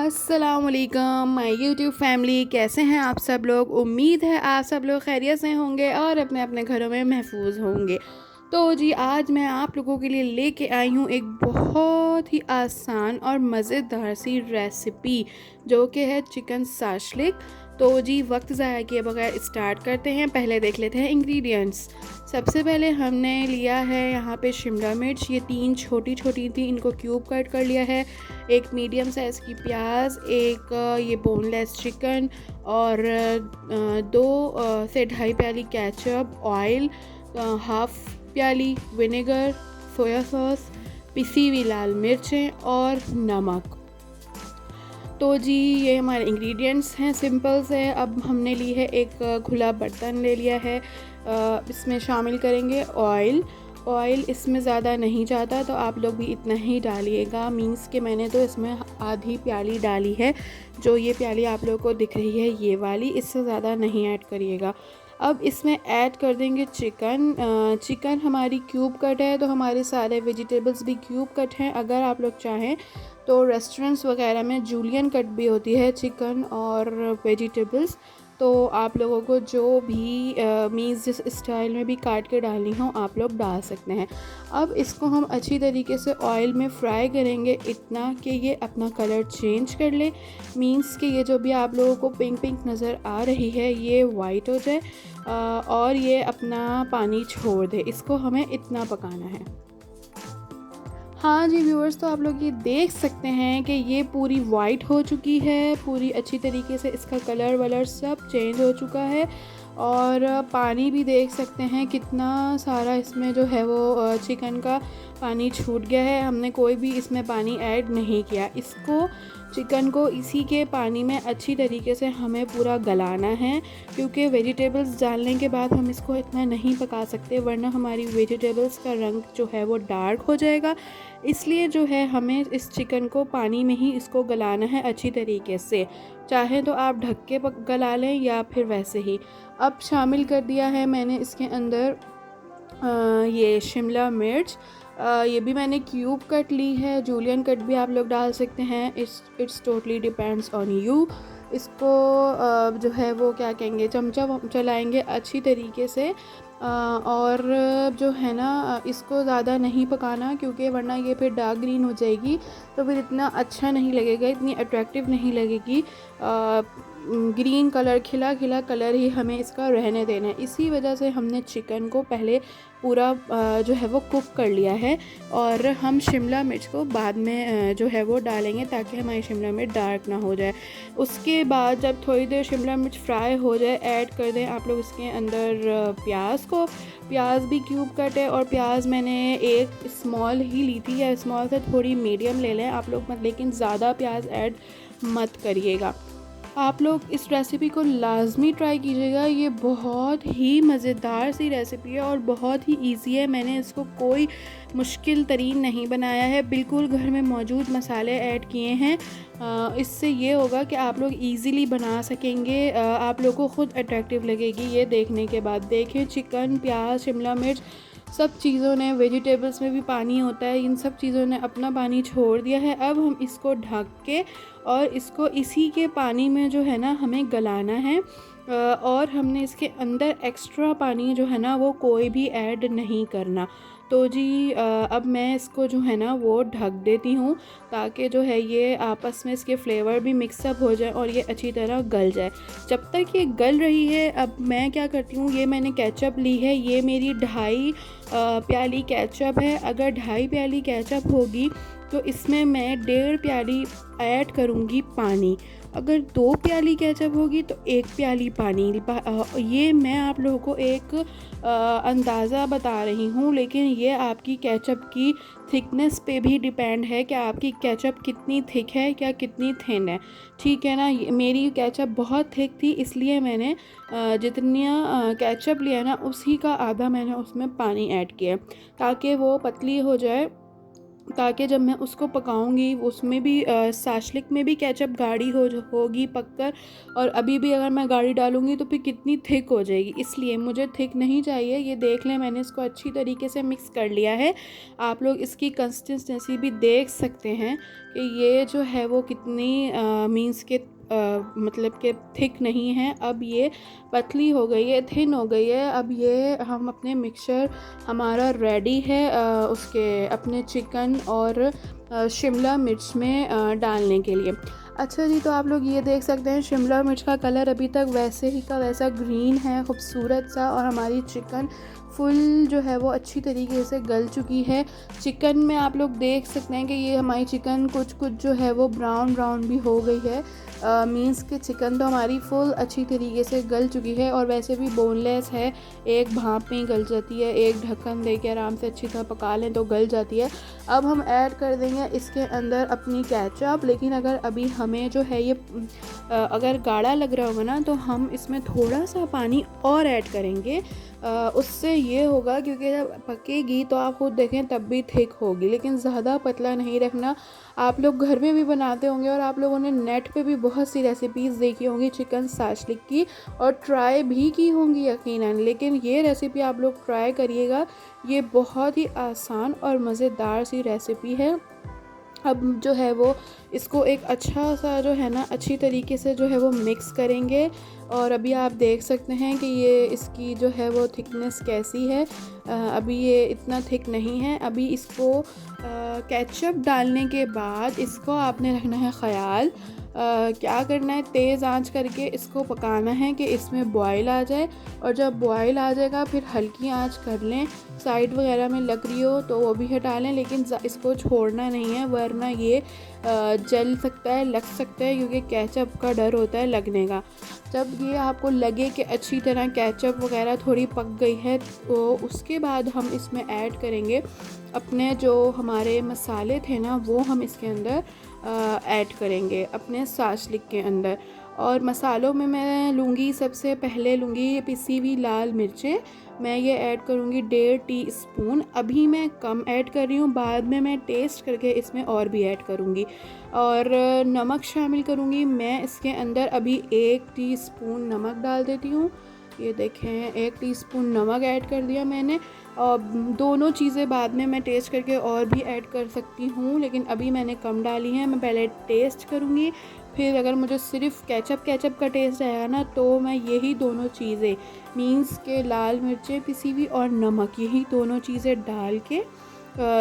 अस्सलामुअलैकुम my YouTube family, कैसे हैं आप सब लोग। उम्मीद है आप सब लोग खैरियत से होंगे और अपने अपने घरों में महफूज होंगे। तो जी आज मैं आप लोगों के लिए लेके आई हूँ एक बहुत ही आसान और मज़ेदार सी रेसिपी जो कि है चिकन साशलिक। तो जी वक्त ज़ाया किए बगैर स्टार्ट करते हैं। पहले देख लेते हैं इंग्रेडिएंट्स। सबसे पहले हमने लिया है यहाँ पे शिमला मिर्च, ये 3 छोटी छोटी थी, इनको क्यूब कट कर लिया है। एक मीडियम साइज़ की प्याज, एक ये बोनलेस चिकन और 2 से 2.5 प्याली केचप, ऑयल, हाफ प्याली विनेगर, सोया सॉस, पिसी हुई लाल मिर्चें और नमक। तो जी ये हमारे इंग्रेडिएंट्स हैं, सिंपल से। अब हमने ली है एक खुला बर्तन ले लिया है, इसमें शामिल करेंगे ऑयल। ऑयल इसमें ज़्यादा नहीं जाता तो आप लोग भी इतना ही डालिएगा। मीन्स कि मैंने तो इसमें आधी प्याली डाली है, जो ये प्याली आप लोगों को दिख रही है ये वाली, इससे ज़्यादा नहीं ऐड करिएगा। अब इसमें ऐड कर देंगे चिकन। चिकन हमारी क्यूब कट है तो हमारे सारे वेजिटेबल्स भी क्यूब कट हैं। अगर आप लोग चाहें तो रेस्टोरेंट्स वगैरह में जूलियन कट भी होती है चिकन और वेजिटेबल्स। तो आप लोगों को जो भी मीन्स जिस स्टाइल में भी काट के डालनी हो आप लोग डाल सकते हैं। अब इसको हम अच्छी तरीके से ऑयल में फ्राई करेंगे, इतना कि ये अपना कलर चेंज कर ले। मीन्स कि ये जो भी आप लोगों को पिंक पिंक नज़र आ रही है ये वाइट हो जाए और ये अपना पानी छोड़ दे। इसको हमें इतना पकाना है। हाँ जी व्यूअर्स, तो आप लोग ये देख सकते हैं कि ये पूरी वाइट हो चुकी है, पूरी अच्छी तरीके से इसका कलर वलर सब चेंज हो चुका है। और पानी भी देख सकते हैं कितना सारा इसमें जो है वो चिकन का पानी छूट गया है। हमने कोई भी इसमें पानी ऐड नहीं किया। इसको चिकन को इसी के पानी में अच्छी तरीके से हमें पूरा गलाना है, क्योंकि वेजिटेबल्स डालने के बाद हम इसको इतना नहीं पका सकते वरना हमारी वेजिटेबल्स का रंग जो है वो डार्क हो जाएगा। इसलिए जो है हमें इस चिकन को पानी में ही इसको गलाना है अच्छी तरीके से। चाहे तो आप ढक के गला लें या फिर वैसे ही। अब शामिल कर दिया है मैंने इसके अंदर ये शिमला मिर्च। ये भी मैंने क्यूब कट ली है, जूलियन कट भी आप लोग डाल सकते हैं। It's totally depends on you. इसको जो है वो क्या कहेंगे, चमचा चलाएंगे अच्छी तरीके से। और जो है ना इसको ज़्यादा नहीं पकाना, क्योंकि वरना ये फिर डार्क ग्रीन हो जाएगी तो फिर इतना अच्छा नहीं लगेगा, इतनी अट्रैक्टिव नहीं लगेगी। ग्रीन कलर, खिला खिला कलर ही हमें इसका रहने देना है। इसी वजह से हमने चिकन को पहले पूरा जो है वो कुक कर लिया है और हम शिमला मिर्च को बाद में जो है वो डालेंगे ताकि हमारी शिमला मिर्च डार्क ना हो जाए। उसके बाद जब थोड़ी देर शिमला मिर्च फ्राई हो जाए ऐड कर दें आप लोग इसके अंदर प्याज को। प्याज भी क्यूब कट है और प्याज मैंने एक स्मॉल ही ली थी, या स्मॉल से थोड़ी मीडियम ले लें आप लोग मत, लेकिन ज़्यादा प्याज ऐड मत करिएगा। आप लोग इस रेसिपी को लाजमी ट्राई कीजिएगा। ये बहुत ही मज़ेदार सी रेसिपी है और बहुत ही इजी है। मैंने इसको कोई मुश्किल तरीन नहीं बनाया है, बिल्कुल घर में मौजूद मसाले ऐड किए हैं। इससे ये होगा कि आप लोग इजीली बना सकेंगे, आप लोगों को ख़ुद अट्रैक्टिव लगेगी ये देखने के बाद। देखें चिकन, प्याज, शिमला मिर्च सब चीज़ों ने, वेजिटेबल्स में भी पानी होता है, इन सब चीज़ों ने अपना पानी छोड़ दिया है। अब हम इसको ढक के और इसको इसी के पानी में जो है ना हमें गलाना है। और हमने इसके अंदर एक्स्ट्रा पानी जो है ना वो कोई भी ऐड नहीं करना। तो जी अब मैं इसको जो है ना वो ढक देती हूँ ताकि जो है ये आपस में इसके फ्लेवर भी मिक्सअप हो जाए और ये अच्छी तरह गल जाए। जब तक ये गल रही है अब मैं क्या करती हूँ, ये मैंने केचप ली है, ये मेरी 2.5 प्याली केचप है। अगर 2.5 प्याली केचप होगी तो इसमें मैं 1.5 प्याली ऐड करूँगी पानी। अगर 2 प्याली केचप होगी तो 1 प्याली पानी। ये मैं आप लोगों को एक अंदाज़ा बता रही हूँ, लेकिन ये आपकी केचप की थिकनेस पे भी डिपेंड है कि आपकी केचप कितनी थिक है या कितनी थिन है। ठीक है ना, मेरी केचप बहुत थिक थी इसलिए मैंने जितनी केचप लिया ना उसी का आधा मैंने उसमें पानी ऐड किया ताकि वो पतली हो जाए ताकि जब मैं उसको पकाऊंगी उसमें भी शाशलिक में भी केचप गाढ़ी होगी पककर, और अभी भी अगर मैं गाढ़ी डालूंगी तो फिर कितनी थिक हो जाएगी, इसलिए मुझे थिक नहीं चाहिए। ये देख लें, मैंने इसको अच्छी तरीके से मिक्स कर लिया है। आप लोग इसकी कंसिस्टेंसी भी देख सकते हैं कि ये जो है वो कितनी मीन्स के मतलब कि थिक नहीं है, अब ये पतली हो गई है, थिन हो गई है। अब ये हम अपने मिक्सचर हमारा रेडी है उसके अपने चिकन और शिमला मिर्च में डालने के लिए। अच्छा जी, तो आप लोग ये देख सकते हैं शिमला मिर्च का कलर अभी तक वैसे ही का वैसा ग्रीन है, खूबसूरत सा, और हमारी चिकन फुल जो है वो अच्छी तरीके से गल चुकी है। चिकन में आप लोग देख सकते हैं कि ये हमारी चिकन कुछ कुछ जो है वो ब्राउन ब्राउन भी हो गई है। मीन्स कि चिकन तो हमारी फुल अच्छी तरीके से गल चुकी है, और वैसे भी बोनलेस है, एक भाप में ही गल जाती है, एक ढक्कन दे के आराम से अच्छी तरह पका लें तो गल जाती है। अब हम ऐड कर देंगे इसके अंदर अपनी केचप, लेकिन अगर अभी हमें जो है ये अगर गाढ़ा लग रहा होगा ना तो हम इसमें थोड़ा सा पानी और ऐड करेंगे। उससे ये होगा, क्योंकि जब पकेगी तो आप खुद देखें तब भी थिक होगी, लेकिन ज़्यादा पतला नहीं रखना। आप लोग घर में भी बनाते होंगे और आप लोगों ने नेट पे भी बहुत सी रेसिपीज़ देखी होंगी चिकन शाशलिक की, और ट्राई भी की होंगी यकीनन, लेकिन ये रेसिपी आप लोग ट्राई करिएगा। ये बहुत ही आसान और मज़ेदार सी रेसिपी है। अब जो है वो इसको एक अच्छा सा जो है ना अच्छी तरीके से जो है वो मिक्स करेंगे, और अभी आप देख सकते हैं कि ये इसकी जो है वो थिकनेस कैसी है। अभी ये इतना थिक नहीं है। अभी इसको केचप डालने के बाद इसको आपने रखना है ख़याल, क्या करना है, तेज़ आंच करके इसको पकाना है कि इसमें बॉयल आ जाए, और जब बॉयल आ जाएगा फिर हल्की आंच कर लें। साइड वगैरह में लग रही हो तो वो भी हटा लें, लेकिन इसको छोड़ना नहीं है, वरना ये जल सकता है, लग सकता है, क्योंकि केचप का डर होता है लगने का। जब ये आपको लगे कि अच्छी तरह केचप वगैरह थोड़ी पक गई है तो उसके बाद हम इसमें ऐड करेंगे अपने जो हमारे मसाले थे ना, वो हम इसके अंदर ऐड करेंगे अपने शाशलिक के अंदर। और मसालों में मैं लूँगी, सबसे पहले लूँगी पिसी हुई लाल मिर्चें, मैं ये ऐड करूँगी 1.5 टीस्पून। अभी मैं कम ऐड कर रही हूँ, बाद में मैं टेस्ट करके इसमें और भी ऐड करूँगी। और नमक शामिल करूँगी मैं इसके अंदर, अभी 1 टीस्पून नमक डाल देती हूँ। ये देखें 1 टीस्पून नमक ऐड कर दिया मैंने, और दोनों चीज़ें बाद में मैं टेस्ट करके और भी ऐड कर सकती हूँ, लेकिन अभी मैंने कम डाली है। मैं पहले टेस्ट करूँगी, फिर अगर मुझे सिर्फ केचप का टेस्ट आएगा ना तो मैं यही दोनों चीज़ें मीन्स के लाल मिर्चें पिसी हुई और नमक, यही दोनों चीज़ें डाल के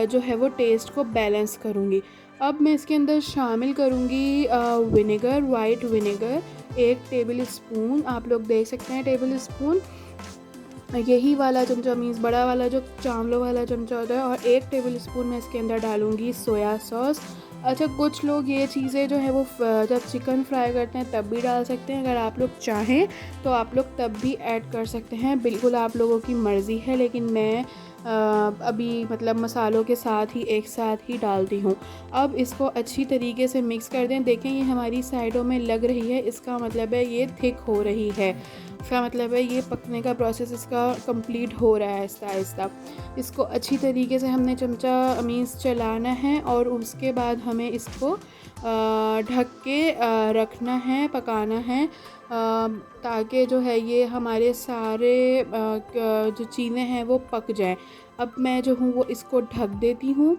जो है वो टेस्ट को बैलेंस करूँगी। अब मैं इसके अंदर शामिल करूँगी vinegar, white vinegar 1 table spoon, आप लोग देख सकते हैं टेबल स्पून, यही वाला चमचा मीन्स बड़ा वाला जो चावलों वाला चमचा होता है। और 1 टेबल स्पून मैं इसके अंदर डालूँगी सोया सॉस। अच्छा, कुछ लोग ये चीज़ें जो है वो जब चिकन फ्राई करते हैं तब भी डाल सकते हैं, अगर आप लोग चाहें तो आप लोग तब भी ऐड कर सकते हैं, बिल्कुल आप लोगों की मर्ज़ी है, लेकिन मैं अभी मतलब मसालों के साथ ही एक साथ ही डालती हूँ। अब इसको अच्छी तरीके से मिक्स कर दें। देखें ये हमारी साइडों में लग रही है, इसका मतलब है ये थिक हो रही है, इसका मतलब है ये पकने का प्रोसेस इसका कंप्लीट हो रहा है आहिस्ता आहिस्ता। इसको अच्छी तरीके से हमने चमचा मीन्स चलाना है, और उसके बाद हमें इसको ढक के रखना है, पकाना है, ताकि जो है ये हमारे सारे जो चीज़ें हैं वो पक जाएं। अब मैं जो हूँ वो इसको ढक देती हूँ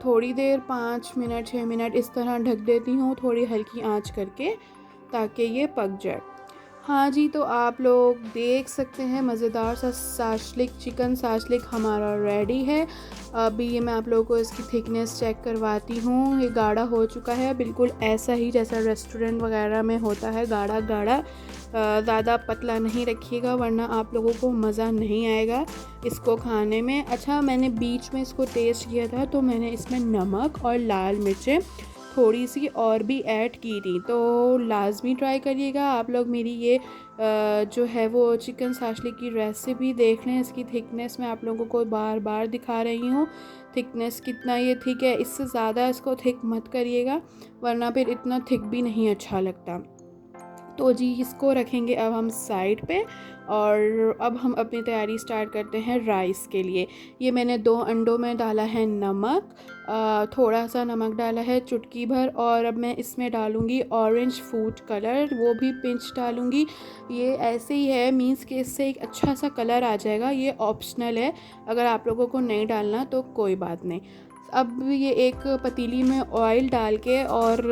थोड़ी देर, 5 मिनट 6 मिनट इस तरह ढक देती हूँ, थोड़ी हल्की आंच करके, ताकि ये पक जाए। हाँ जी, तो आप लोग देख सकते हैं मज़ेदार सा शाशलिक, चिकन शाशलिक हमारा रेडी है। अभी ये मैं आप लोगों को इसकी थिकनेस चेक करवाती हूँ। ये गाढ़ा हो चुका है, बिल्कुल ऐसा ही जैसा रेस्टोरेंट वगैरह में होता है, गाढ़ा गाढ़ा। ज़्यादा पतला नहीं रखिएगा, वरना आप लोगों को मज़ा नहीं आएगा इसको खाने में। अच्छा, मैंने बीच में इसको टेस्ट किया था तो मैंने इसमें नमक और लाल मिर्चें थोड़ी सी और भी ऐड की थी, तो लाजमी ट्राई करिएगा आप लोग मेरी ये जो है वो चिकन शाशलिक की रेसिपी देख लें। इसकी थिकनेस मैं आप लोगों को बार बार दिखा रही हूँ, थिकनेस कितना ये थिक है, इससे ज़्यादा इसको थिक मत करिएगा, वरना फिर इतना थिक भी नहीं अच्छा लगता। तो जी इसको रखेंगे अब हम साइड पे। और अब हम अपनी तैयारी स्टार्ट करते हैं राइस के लिए। ये मैंने 2 अंडों में डाला है नमक, थोड़ा सा नमक डाला है, चुटकी भर। और अब मैं इसमें डालूँगी ऑरेंज फूड कलर, वो भी पिंच डालूँगी। ये ऐसे ही है, मीन्स कि इससे एक अच्छा सा कलर आ जाएगा। ये ऑप्शनल है, अगर आप लोगों को नहीं डालना तो कोई बात नहीं। अब ये एक पतीली में ऑयल डाल के और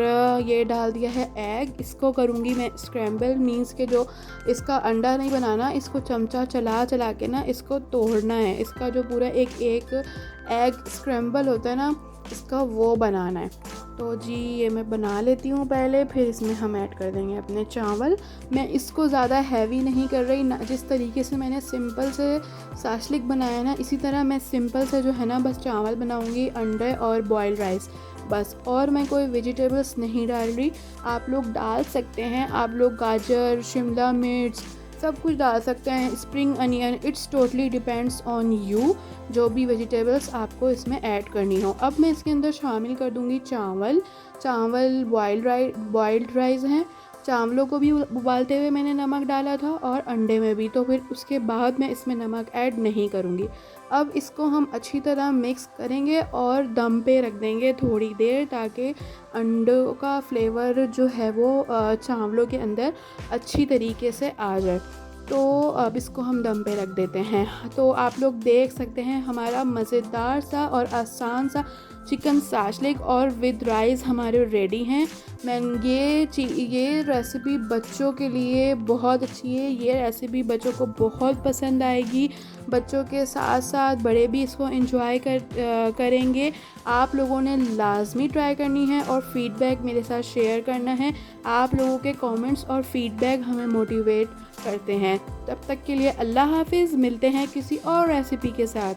ये डाल दिया है एग। इसको करूँगी मैं स्क्रैम्बल, मीन्स के जो इसका अंडा नहीं बनाना, इसको चमचा चला चला के ना इसको तोड़ना है। इसका जो पूरा एक एग स्क्रैम्बल होता है ना, इसका वो बनाना है। तो जी ये मैं बना लेती हूँ पहले, फिर इसमें हम ऐड कर देंगे अपने चावल। मैं इसको ज़्यादा हैवी नहीं कर रही ना, जिस तरीके से मैंने सिंपल से साशलिक बनाया ना, इसी तरह मैं सिंपल से जो है ना बस चावल बनाऊँगी, अंडे और बॉयल्ड राइस बस। और मैं कोई वेजिटेबल्स नहीं डाल रही। आप लोग डाल सकते हैं, आप लोग गाजर, शिमला मिर्च सब कुछ डाल सकते हैं, spring onion, it's totally depends on you, जो भी वेजिटेबल्स आपको इसमें ऐड करनी हो। अब मैं इसके अंदर शामिल कर दूंगी चावल बॉइल्ड राइस हैं। चावलों को भी उबालते हुए मैंने नमक डाला था और अंडे में भी, तो फिर उसके बाद मैं इसमें नमक ऐड नहीं करूँगी। अब इसको हम अच्छी तरह मिक्स करेंगे और दम पे रख देंगे थोड़ी देर, ताकि अंडों का फ्लेवर जो है वो चावलों के अंदर अच्छी तरीके से आ जाए। तो अब इसको हम दम पे रख देते हैं। तो आप लोग देख सकते हैं हमारा मज़ेदार सा और आसान सा चिकन साशलिक और विद राइस हमारे रेडी हैं। मैं ये रेसिपी बच्चों के लिए बहुत अच्छी है। ये रेसिपी बच्चों को बहुत पसंद आएगी। बच्चों के साथ साथ बड़े भी इसको एंजॉय करेंगे। आप लोगों ने लाजमी ट्राई करनी है और फीडबैक मेरे साथ शेयर करना है। आप लोगों के कमेंट्स और फीडबैक हमें मोटिवेट करते हैं। तब तक के लिए अल्लाह हाफिज़। मिलते हैं किसी और रेसिपी के साथ।